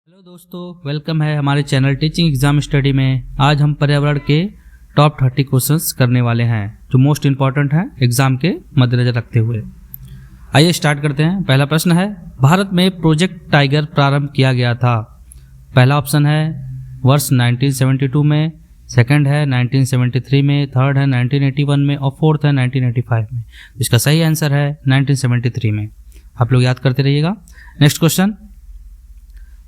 Hello दोस्तों, welcome है हमारे चैनल टीचिंग एग्जाम स्टडी में। आज हम पर्यावरण के टॉप 30 क्वेश्चंस करने वाले हैं जो मोस्ट इंपॉर्टेंट हैं एग्जाम के मद्देनजर रखते हुए। आइए स्टार्ट करते हैं। पहला प्रश्न है, भारत में प्रोजेक्ट टाइगर प्रारंभ किया गया था। पहला ऑप्शन है वर्ष 1972 में, सेकंड है 1973 में, थर्ड है 1981 में और फोर्थ है 1985 में। इसका सही आंसर है 1973 में। आप लोग याद करते रहिएगा। नेक्स्ट क्वेश्चन,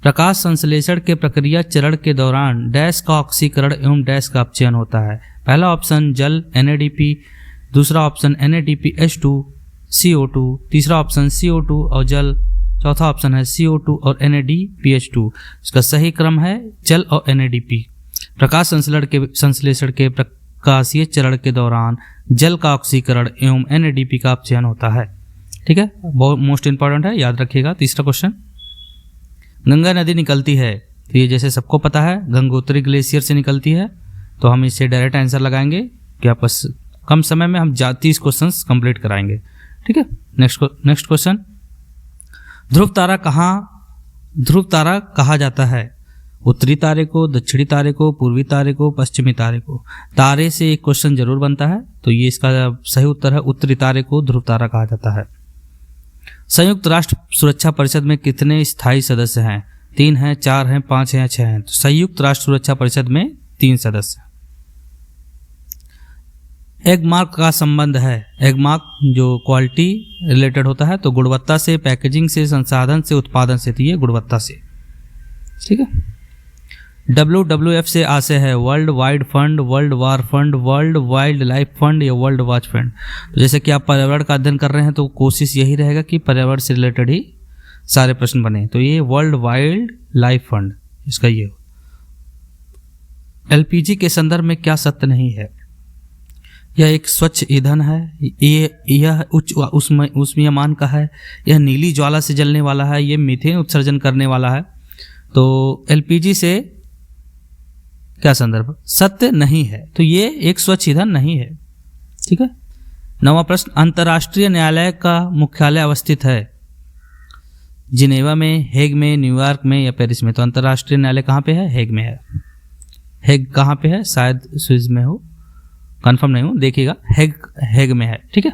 प्रकाश संश्लेषण के प्रक्रिया चरण के दौरान डैश का ऑक्सीकरण एवं डैश का अपचयन होता है। पहला ऑप्शन जल NADP, दूसरा ऑप्शन NADPH2 CO2, तीसरा ऑप्शन CO2 और जल, चौथा ऑप्शन है CO2 और NADPH2। इसका सही क्रम है जल और NADP। प्रकाश संश्लेषण के प्रकाशीय चरण के दौरान जल का ऑक्सीकरण एवं NADP का अपचयन होता है। ठीक है, बहुत मोस्ट इंपॉर्टेंट है, याद रखिएगा। तीसरा क्वेश्चन, गंगा नदी निकलती है, तो ये जैसे सबको पता है गंगोत्री ग्लेशियर से निकलती है, तो हम इससे डायरेक्ट आंसर लगाएंगे कि आपस कम समय में हम 30 क्वेश्चंस कंप्लीट कराएंगे। ठीक है, नेक्स्ट क्वेश्चन, ध्रुव तारा कहा जाता है। उत्तरी तारे को, दक्षिणी तारे को, पूर्वी तारे को, पश्चिमी तारे को। तारे से एक क्वेश्चन जरूर बनता है, तो ये इसका सही उत्तर है उत्तरी तारे को ध्रुव तारा कहा जाता है। संयुक्त राष्ट्र सुरक्षा परिषद में कितने स्थायी सदस्य हैं? 3 हैं, 4 हैं, 5 हैं या 6 हैं? तो संयुक्त राष्ट्र सुरक्षा परिषद में 3 सदस्य हैं। एगमार्क का संबंध है, एगमार्क जो क्वालिटी रिलेटेड होता है, तो गुणवत्ता से, पैकेजिंग से, संसाधन से, उत्पादन से, तो ये गुणवत्ता से। ठीक है। WWF से आशय है world wide fund, world war fund, world wild life fund या वर्ल्ड वॉच फंड। तो जैसे कि आप पर्यावरण का अध्ययन कर रहे हैं तो कोशिश यही रहेगा कि पर्यावरण से रिलेटेड ही सारे प्रश्न बने, तो ये वर्ल्ड वाइल्ड लाइफ फंड इसका ये। LPG के संदर्भ में क्या सत्य नहीं है? यह एक स्वच्छ ईंधन है, यह उच्च उष्मीयमान का है, यह नीली ज्वाला से जलने वाला है, यह मीथेन उत्सर्जन करने वाला है। तो LPG से क्या संदर्भ? सत्य नहीं है, तो ये एक स्वच्छ ईंधन नहीं है। ठीक है। 9वां प्रश्न, अंतर्राष्ट्रीय न्यायालय का मुख्यालय अवस्थित है जिनेवा में, हेग में, न्यूयॉर्क में या पेरिस में? तो अंतर्राष्ट्रीय न्यायालय कहाँ पे है? हेग में है। हेग कहाँ पे है? शायद स्विस में हो, कंफर्म नहीं हूँ, देखिएगा। हेग में है। ठीक है।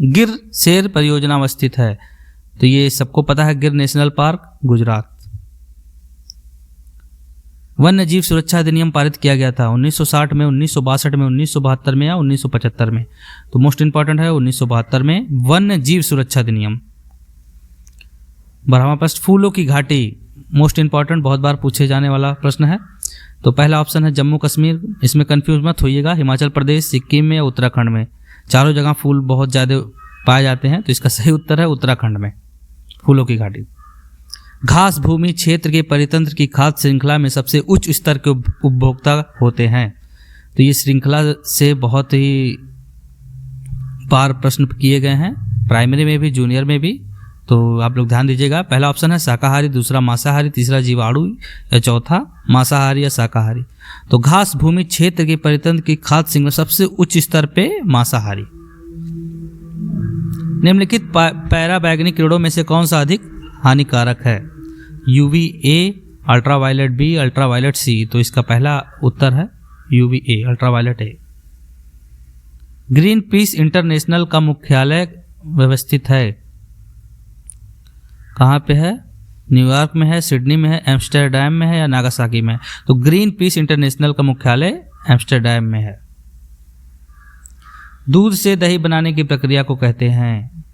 गिर शेर परियोजना अवस्थित है, तो ये सबको पता है, गिर नेशनल पार्क, गुजरात। वन्य जीव सुरक्षा अधिनियम पारित किया गया था 1960 में, 1962 में, 1972 में या 1975 में? तो मोस्ट इंपॉर्टेंट है 1972 में वन्य जीव सुरक्षा अधिनियम। 12वां प्रश्न, फूलों की घाटी, मोस्ट इंपॉर्टेंट, बहुत बार पूछे जाने वाला प्रश्न है। तो पहला ऑप्शन है जम्मू कश्मीर, इसमें कंफ्यूज मत होइएगा, हिमाचल प्रदेश, सिक्किम में या उत्तराखंड में। चारों जगह फूल बहुत ज़्यादा पाए जाते हैं, तो इसका सही उत्तर है उत्तराखंड में फूलों की घाटी। घास भूमि क्षेत्र के परितंत्र की खाद्य श्रृंखला में सबसे उच्च स्तर के उपभोक्ता होते हैं, तो ये श्रृंखला से बहुत ही बार प्रश्न किए गए हैं, प्राइमरी में भी, जूनियर में भी, तो आप लोग ध्यान दीजिएगा। पहला ऑप्शन है शाकाहारी, दूसरा मांसाहारी, तीसरा जीवाणु या चौथा मांसाहारी या शाकाहारी। तो घास भूमि क्षेत्र के परितंत्र की खाद्य श्रृंखला सबसे उच्च स्तर पे मांसाहारी। निम्नलिखित पैराबैंगनी किरणों में से कौन सा अधिक हानिकारक है? UVA, ultraviolet B, ultraviolet C? तो इसका पहला उत्तर है UVA, ultraviolet A। Green peas international का मुख्यालय व्यवस्थित है कहाँ पे है? न्यूयॉर्क में है, सिडनी में है, एम्स्टर्डम में है या नागासाकी में? तो ग्रीन पीस इंटरनेशनल का मुख्यालय एम्स्टर्डम में है। दूध से दही बनाने की प्रक्रिया को कहते हैं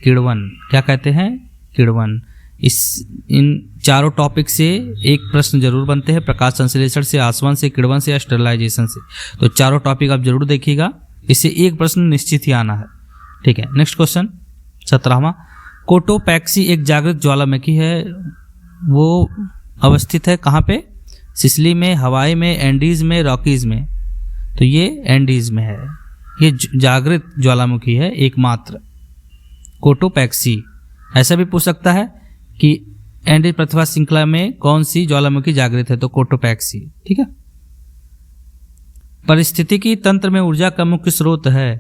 किण्वन। क्या कहते हैं? किण्वन। इन चारों टॉपिक से एक प्रश्न जरूर बनते हैं, प्रकाश संश्लेषण से, आसवन से, किण्वन से या स्टरलाइजेशन से। तो चारों टॉपिक आप जरूर देखिएगा, इससे एक प्रश्न निश्चित ही आना है। ठीक है। नेक्स्ट क्वेश्चन 17वां, कोटोपैक्सी एक जागृत ज्वालामुखी है, वो अवस्थित है कहाँ पे? सिसिली में, हवाई में, एंडीज में, रॉकीज में? तो ये एंडीज में है, ये जागृत ज्वालामुखी है एकमात्र कोटोपैक्सी। ऐसा भी पूछ सकता है कि एंडीज प्रतिभा श्रृंखला में कौन सी ज्वालामुखी जागृत है? तो कोटोपैक्सी। ठीक है। पारिस्थितिकी तंत्र में ऊर्जा का मुख्य स्रोत है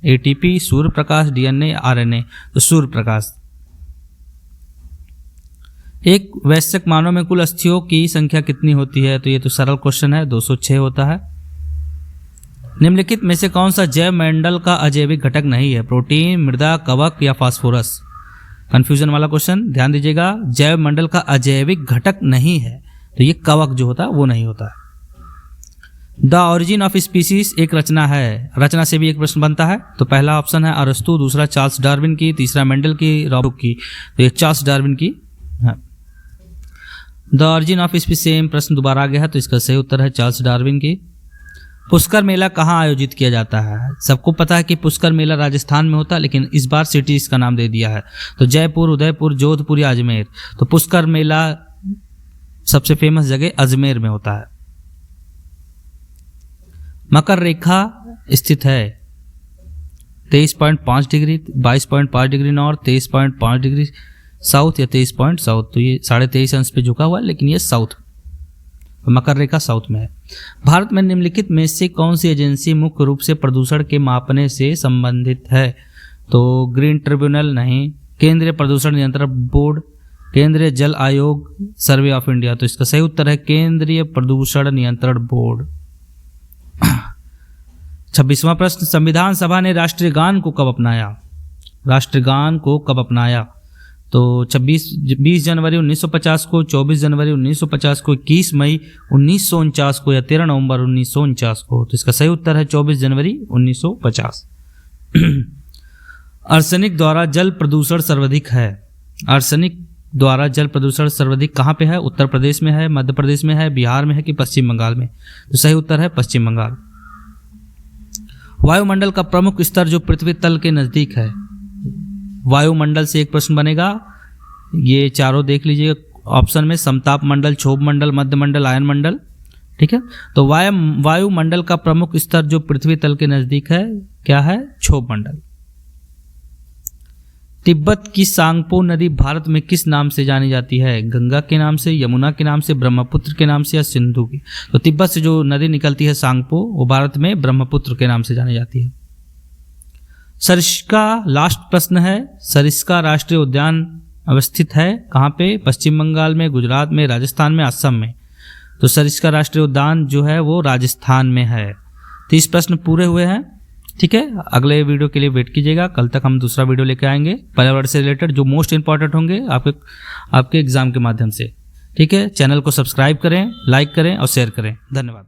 ATP, Surya Prakash, DNA, RNA? तो सूर्य प्रकाश। एक वयस्क मानव में कुल अस्थियों की संख्या कितनी होती है? तो ये तो सरल क्वेश्चन है, 206 होता है। निम्नलिखित में से कौन सा जैव मंडल का अजैविक घटक नहीं है? प्रोटीन, मृदा, कवक या फास्फोरस? कंफ्यूजन वाला क्वेश्चन, ध्यान दीजिएगा। जैव मंडल का अजैविक घटक नहीं है तो ये कवक जो होता है वो नहीं होता है। द ऑरिजिन ऑफ स्पीसीज एक रचना है, रचना से भी एक प्रश्न बनता है। तो पहला ऑप्शन है अरस्तु, दूसरा चार्ल्स डार्विन की, तीसरा मेंडल की, रॉबर्ट की। तो ये चार्ल्स डार्विन की है। The origin of species same प्रश्न दोबारा आ गया है, तो इसका सही उत्तर है चार्ल्स डार्विन की। पुष्कर मेला कहाँ आयोजित किया जाता है? सबको पता है कि पुष्कर मेला राजस्थान में होता है, लेकिन इस बार सिटी इसका नाम दे दिया है। तो जयपुर, उदयपुर, जोधपुर या अजमेर? तो पुष्कर मेला सबसे फेमस जगह अजमेर में होता है। मकर रेखा स्थित है 23.5 degree, 22.5 degree north, 23.5 degree south या 23 पॉइंट साउथ। तो ये 23.5 अंश पे झुका हुआ है, लेकिन ये साउथ, मकर रेखा साउथ में है। भारत में निम्नलिखित में से कौन सी एजेंसी मुख्य रूप से प्रदूषण के मापने से संबंधित है? तो ग्रीन ट्रिब्यूनल नहीं, केंद्रीय प्रदूषण नियंत्रण बोर्ड, केंद्रीय जल आयोग, सर्वे ऑफ इंडिया? तो इसका सही उत्तर है केंद्रीय प्रदूषण नियंत्रण बोर्ड। 26वां प्रश्न, संविधान सभा ने राष्ट्रीय गान को कब अपनाया? राष्ट्रीय गान को कब अपनाया? तो 20 जनवरी 1950 को, 24 जनवरी 1950 को, 21 मई 1949 को या 13 नवंबर 1949 को? तो इसका सही उत्तर है 24 जनवरी 1950। आर्सेनिक द्वारा जल प्रदूषण सर्वाधिक है। आर्सेनिक द्वारा जल प्रदूषण सर्वाधिक कहाँ पे है? उत्तर प्रदेश में है, मध्य प्रदेश में है, बिहार में है कि पश्चिम बंगाल में? तो सही उत्तर है पश्चिम बंगाल। वायुमंडल का प्रमुख स्तर जो पृथ्वी तल के नजदीक है, वायुमंडल से एक प्रश्न बनेगा। ये चारों देख लीजिए ऑप्शन में, समताप मंडल, क्षोभ मंडल, मध्य मंडल, आयन मंडल। ठीक है, तो वायुमंडल का प्रमुख स्तर जो पृथ्वी तल के नजदीक है क्या है? क्षोभ मंडल। तिब्बत की सांगपो नदी भारत में किस नाम से जानी जाती है? गंगा के नाम से, यमुना के नाम से, ब्रह्मपुत्र के नाम से या सिंधु की? तो तिब्बत से जो नदी निकलती है सांगपो, वो भारत में ब्रह्मपुत्र के नाम से जानी जाती है। सरिस्का लास्ट प्रश्न है। सरिस्का राष्ट्रीय उद्यान अवस्थित है कहाँ पे? पश्चिम बंगाल में, गुजरात में, राजस्थान में, असम में? तो सरिस्का राष्ट्रीय उद्यान जो है वो राजस्थान में है। 30 प्रश्न पूरे हुए हैं। ठीक है, अगले वीडियो के लिए वेट कीजिएगा। कल तक हम दूसरा वीडियो लेके आएंगे पर्यावरण से रिलेटेड, जो मोस्ट इंपॉर्टेंट होंगे आपके एग्जाम के माध्यम से। ठीक है, चैनल को सब्सक्राइब करें, लाइक करें और शेयर करें। धन्यवाद।